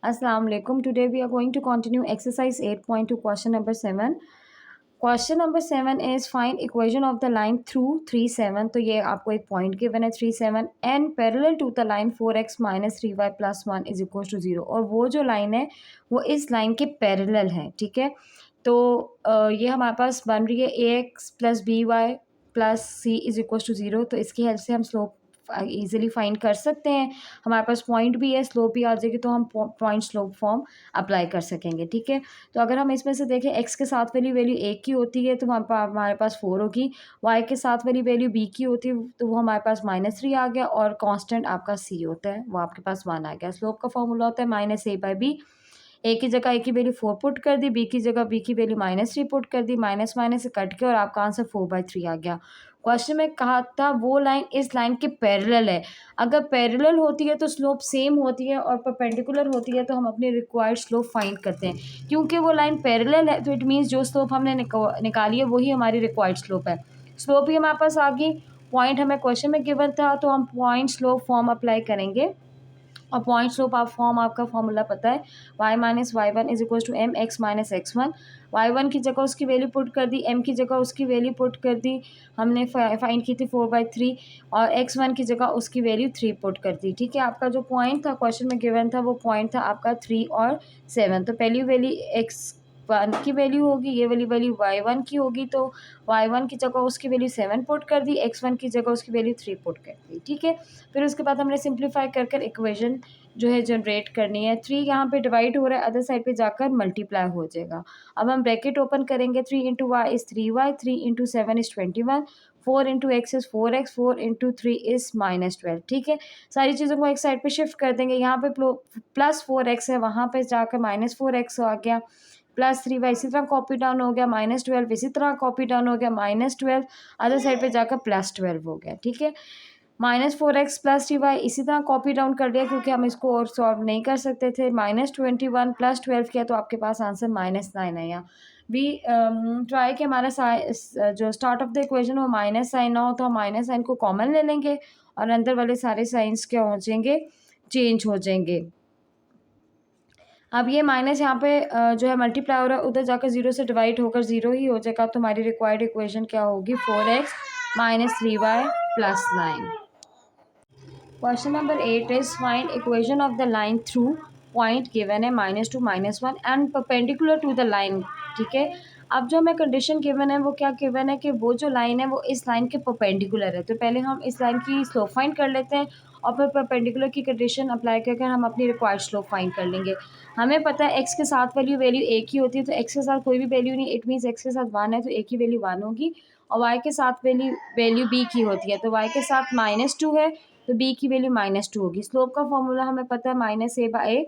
Assalamu alaikum. Today we are going to continue exercise 8.2 question number 7. Question number 7 is find equation of the line through 3 7. तो ये आपको एक point given है 3 7 and parallel to the line 4x minus 3y plus 1 is equals to 0. और वो जो line है वो इस लाइन के पैरेलल है, ठीक है। तो ये हमारे पास बन रही है ax plus b y plus c is equals to 0। तो इसकी हेल्प से हम स्लोप ईजिली फाइंड कर सकते हैं। हमारे पास पॉइंट भी है, स्लोप भी आ जाएगी, तो हम पॉइंट स्लोप फॉर्म अप्लाई कर सकेंगे, ठीक है। तो अगर हम इसमें से देखें एक्स के साथ वाली वैल्यू एक की होती है तो हमारे पास 4 होगी। वाई के साथ वाली वैल्यू बी की होती है तो वो हमारे पास -3 आ गया, और कांस्टेंट आपका सी होता है वो आपके पास 1 आ गया। स्लोप का फॉर्मूला होता है -a/b। ए की जगह ए की वैल्यू 4 पुट कर दी, बी की जगह बी की वैल्यू -3 पुट कर दी, माइनस माइनस से कट के और आपका आंसर 4/3 आ गया। क्वेश्चन में कहा था वो लाइन इस लाइन के पैरेलल है। अगर पैरेलल होती है तो स्लोप सेम होती है, और परपेंडिकुलर होती है तो हम अपनी रिक्वायर्ड स्लोप फाइंड करते हैं। क्योंकि वो लाइन पैरेलल है तो इट मीन्स जो स्लोप हमने निकाली है वही हमारी रिक्वायर्ड स्लोप है। स्लोप ही हमारे पास आ गई, पॉइंट हमें क्वेश्चन में गिवन था तो हम पॉइंट स्लोप फॉर्म अप्लाई करेंगे। और पॉइंट स्लोप आप फॉर्म आपका फॉर्मूला पता है, y minus y one is equal to m x minus x1। y1 की जगह उसकी वैल्यू पुट कर दी, m की जगह उसकी वैल्यू पुट कर दी, हमने फाइंड की थी 4/3, और x1 की जगह उसकी वैल्यू 3 पुट कर दी, ठीक है। आपका जो पॉइंट था क्वेश्चन में गिवन था वो पॉइंट था आपका 3 और 7। तो पहली वैल्यू x1 की वैल्यू होगी, ये वाली वैल्यू y1 की होगी, तो y1 की जगह उसकी वैल्यू 7 पुट कर दी, x1 की जगह उसकी वैल्यू 3 पुट कर दी, ठीक है। फिर उसके बाद हमने सिंप्लीफाई कर कर इक्वेशन जो है जनरेट करनी है। 3 यहाँ पे डिवाइड हो रहा है, अदर साइड पे जाकर मल्टीप्लाई हो जाएगा। अब हम ब्रैकेट ओपन करेंगे, 3 into y is 3y, 3 into 7 is 21, 4 into x is 4x, 4 into 3 is -12, ठीक है। सारी चीज़ों को एक साइड पे शिफ्ट कर देंगे। यहाँ पे +4x है, वहाँ पे जाकर -4x आ गया, +3y इसी तरह कॉपी डाउन हो गया, -12 इसी तरह कॉपी डाउन हो गया, -12 अदर साइड पे जाकर +12 हो गया, ठीक है। -4x प्लस 3y इसी तरह कॉपी डाउन कर दिया क्योंकि हम इसको और सॉल्व नहीं कर सकते थे। -21 प्लस 12 किया तो आपके पास आंसर -9 है। यहाँ भी ट्राई कि हमारा जो स्टार्ट ऑफ द इक्वेशन वो माइनस साइन ना हो, तो हम माइनस साइन को कॉमन ले लेंगे और अंदर वाले सारे साइंस क्या हो जाएंगे, चेंज हो जाएंगे। अब ये माइनस यहाँ पे जो है मल्टीप्लाई हो रहा है, उधर जाकर 0 से डिवाइड होकर 0 ही हो जाएगा। तो हमारी रिक्वायर्ड इक्वेशन क्या होगी, 4x - 3y + 9। Question number 8 is find equation of the line through point given है -2 -1 and perpendicular to the line, ठीक है। अब जो हमें कंडीशन गिवन है वो क्या गिवन है कि वो जो लाइन है वो इस लाइन के परपेंडिकुलर है। तो पहले हम इस लाइन की स्लोप फाइंड कर लेते हैं और फिर परपेंडिकुलर की कंडीशन अप्लाई करके हम अपनी रिक्वायर्ड स्लोप फाइंड कर लेंगे। हमें पता है एक्स के साथ वैल्यू एक ही होती है, तो एक्स के साथ कोई भी वैल्यू नहीं, इट मीन्स एक्स के साथ 1 है तो एक ही वैल्यू 1 होगी। और वाई के साथ वैल्यू बी की होती है, तो वाई के साथ -2 है तो बी की वैल्यू -2 होगी। स्लोप का फॉर्मूला हमें पता है -a/a,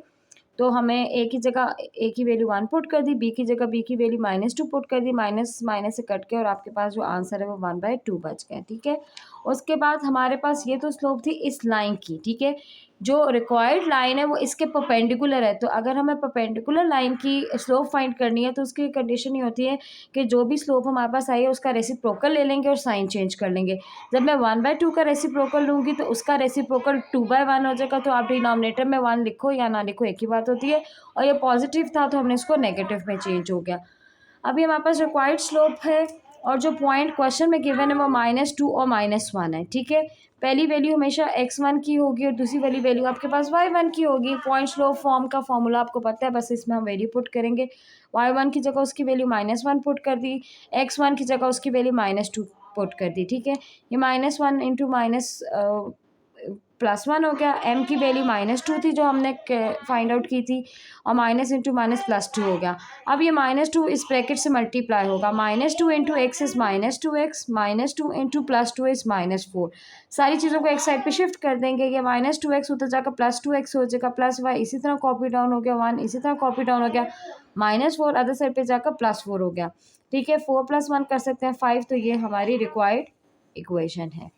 तो हमें ए की जगह ए की वैल्यू 1 पुट कर दी, बी की जगह बी की वैल्यू -2 पुट कर दी, माइनस माइनस से कट के और आपके पास जो आंसर है वो 1/2 बच गया, ठीक है। उसके बाद हमारे पास ये तो स्लोप थी इस लाइन की, ठीक है। जो रिक्वायर्ड लाइन है वो इसके परपेंडिकुलर है, तो अगर हमें परपेंडिकुलर लाइन की स्लोप फाइंड करनी है तो उसकी कंडीशन ये होती है कि जो भी स्लोप हमारे पास आई है उसका रेसिप्रोकल ले लेंगे और साइन चेंज कर लेंगे। जब मैं 1/2 का रेसिप्रोकल लूँगी तो उसका रेसिप्रोकल 2/1 हो जाएगा। तो आप डिनोमिनेटर में 1 लिखो या ना लिखो एक ही बात होती है, और ये पॉजिटिव था तो हमने इसको नेगेटिव में चेंज हो गया। अभी हमारे पास रिक्वायर्ड स्लोप है और जो पॉइंट क्वेश्चन में गिवन है वो -2 और -1 है, ठीक है। पहली वैल्यू हमेशा x1 की होगी और दूसरी वाली वैल्यू आपके पास y1 की होगी। पॉइंट स्लोप फॉर्म का फॉर्मूला आपको पता है, बस इसमें हम वैल्यू पुट करेंगे। y1 की जगह उसकी वैल्यू -1 पुट कर दी, x1 की जगह उसकी वैल्यू -2 पुट कर दी, ठीक है। ये -1 इंटू +1 हो गया। m की वैल्यू -2 थी जो हमने फाइंड आउट की थी, और माइनस इंटू माइनस +2 हो गया। अब ये -2 इस ब्रैकेट से मल्टीप्लाई होगा, -2 into x is -2x, -2 into +2 is -4। सारी चीज़ों को एक साइड पे शिफ्ट कर देंगे। ये -2x उधर जाकर +2x हो जाएगा, +y इसी तरह कॉपी डाउन हो गया, 1 इसी तरह कॉपी डाउन हो गया, -4 अदर साइड पे जाकर +4 हो गया, ठीक है। 4 + 1 कर सकते हैं 5, तो ये हमारी रिक्वायर्ड इक्वेशन है।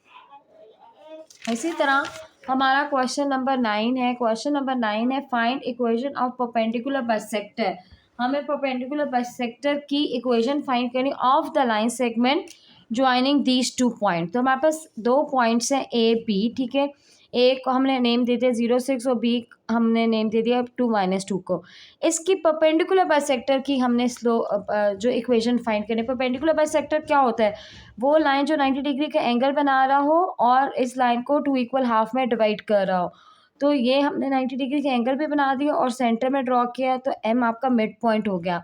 इसी तरह हमारा क्वेश्चन नंबर 9 है। क्वेश्चन नंबर 9 है find equation of perpendicular bisector. हमें परपेंडिकुलर बाइसेक्टर की इक्वेशन फाइंड करनी of the line segment joining these 2 point. तो हमारे पास 2 पॉइंट्स हैं ए बी, ठीक है। ए को हमने नेम दे दिया 0 6 और बी हमने नेम दे दिया 2 -2 को। इसकी परपेंडिकुलर बाइसेक्टर की हमने जो इक्वेशन फाइंड करनी। परपेंडिकुलर बाइसेक्टर क्या होता है? वो लाइन जो 90 डिग्री का एंगल बना रहा हो और इस लाइन को 2 इक्वल हाफ में डिवाइड कर रहा हो। तो ये हमने 90 डिग्री के एंगल भी बना दिया और सेंटर में ड्रॉ किया, तो एम आपका मिड पॉइंट हो गया।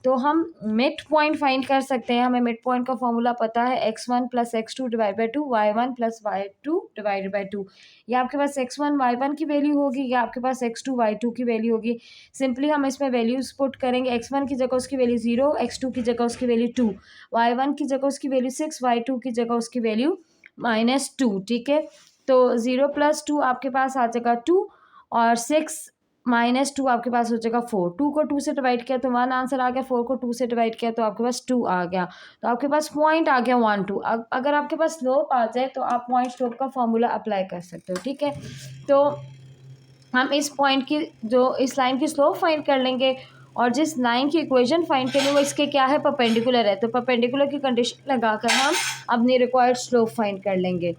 तो हम मिड पॉइंट फाइंड कर सकते हैं। हमें मिड पॉइंट का फॉर्मूला पता है, x1 + x2 divide by 2, y1 + y2 divided by 2। या आपके पास x1 y1 की वैल्यू होगी या आपके पास x2 y2 की वैल्यू होगी। सिंपली हम इसमें वैल्यूज पुट करेंगे। x1 की जगह उसकी वैल्यू 0, x2 की जगह उसकी वैल्यू 2, y1 की जगह उसकी वैल्यू 6, y2 की जगह उसकी वैल्यू -2। ठीक है, तो 0 + 2 आपके पास आ जाएगा 2 और 6 -2 आपके पास हो जाएगा 4। 2 को 2 से डिवाइड किया तो 1 आंसर आ गया, 4 को 2 से डिवाइड किया तो आपके पास 2 आ गया। तो आपके पास पॉइंट आ गया 1 2। अगर आपके पास स्लोप आ जाए तो आप पॉइंट स्लोप का फॉर्मूला अप्लाई कर सकते हो। ठीक है, तो हम इस पॉइंट की जो इस लाइन की स्लोप फाइंड कर लेंगे और जिस लाइन की इक्वेशन फाइंड करेंगे वो इसके क्या है, परपेंडिकुलर है। तो परपेंडिकुलर की कंडीशन लगाकर हम अपनी रिक्वायर्ड स्लोप फाइंड कर लेंगे।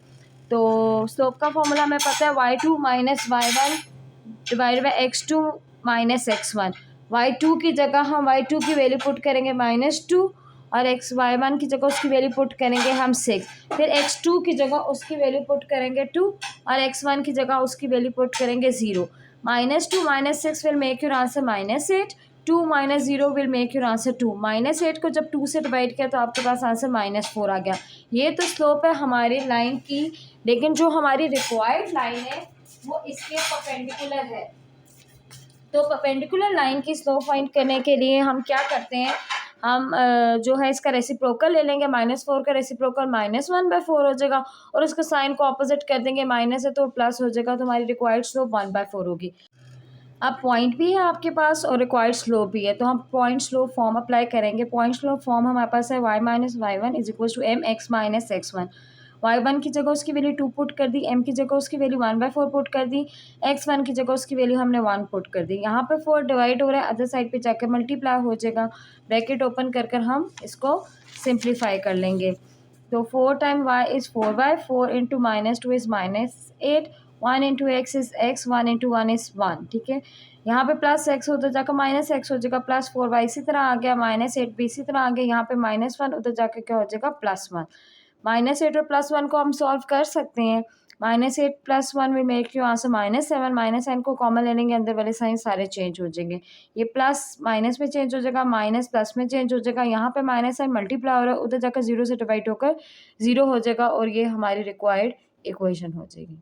तो स्लोप का फॉर्मूला हमें पता है y2 - y1 divide by x2 - x1। y2 की जगह हम y2 की वैल्यू पुट करेंगे -2 और y1 की जगह उसकी वैल्यू पुट करेंगे हम 6। फिर x2 की जगह उसकी वैल्यू पुट करेंगे 2 और x1 की जगह उसकी वैल्यू पुट करेंगे 0। -2 - 6 will make your answer -8। 2 - 0 will make your answer 2। -8 को जब 2 से डिवाइड किया तो आपके पास आंसर -4 आ गया। ये तो स्लोप है हमारी लाइन की, लेकिन जो हमारी रिक्वायर्ड लाइन है वो इसके परपेंडिकुलर है। तो परपेंडिकुलर लाइन की स्लोप फाइंड करने के लिए हम क्या करते हैं, हम जो है इसका रेसिप्रोकल ले लेंगे। -4 का रेसिप्रोकल -1/4 हो जाएगा और उसका साइन को ऑपोजिट कर देंगे, माइनस है तो प्लस हो जाएगा, तो हमारी रिक्वायर्ड स्लोप 1/4 होगी। अब पॉइंट भी है आपके पास और रिक्वायर्ड स्लोप भी है, तो हम पॉइंट स्लोप फॉर्म अप्लाई करेंगे। पॉइंट स्लोप फॉर्म हमारे पास है y - y1 = mx - x1। y1 की जगह उसकी वैल्यू 2 पुट कर दी, m की जगह उसकी वैल्यू 1/4 पुट कर दी, x1 की जगह उसकी वैल्यू हमने 1 पुट कर दी। यहाँ पे 4 डिवाइड हो रहा है, अदर साइड पे जाकर मल्टीप्लाई हो जाएगा। ब्रैकेट ओपन कर कर हम इसको सिंप्लीफाई कर लेंगे। तो 4 time y is 4y, 4 into -2 is -8, 1 into x is x, 1 into 1 is 1। ठीक है, यहाँ पे प्लस x उधर जाकर -x हो जाएगा, +4y इसी तरह आ गया, -8 भी इसी तरह आ गया, यहाँ पे -1 उधर जाकर क्या हो जाएगा, +1। -8 और +1 को हम सॉल्व कर सकते हैं। -8 + 1 विल मेक यू आंसर -7। -9 को कॉमन ले लेंगे, अंदर वाले साइन सारे चेंज हो जाएंगे। ये प्लस माइनस में चेंज हो जाएगा, माइनस प्लस में चेंज हो जाएगा। यहाँ पे माइनस साइन मल्टीप्लाई हो रहा है, उधर जाकर 0 से डिवाइड होकर 0 हो जाएगा और ये हमारी रिक्वायर्ड इक्वेशन हो जाएगी।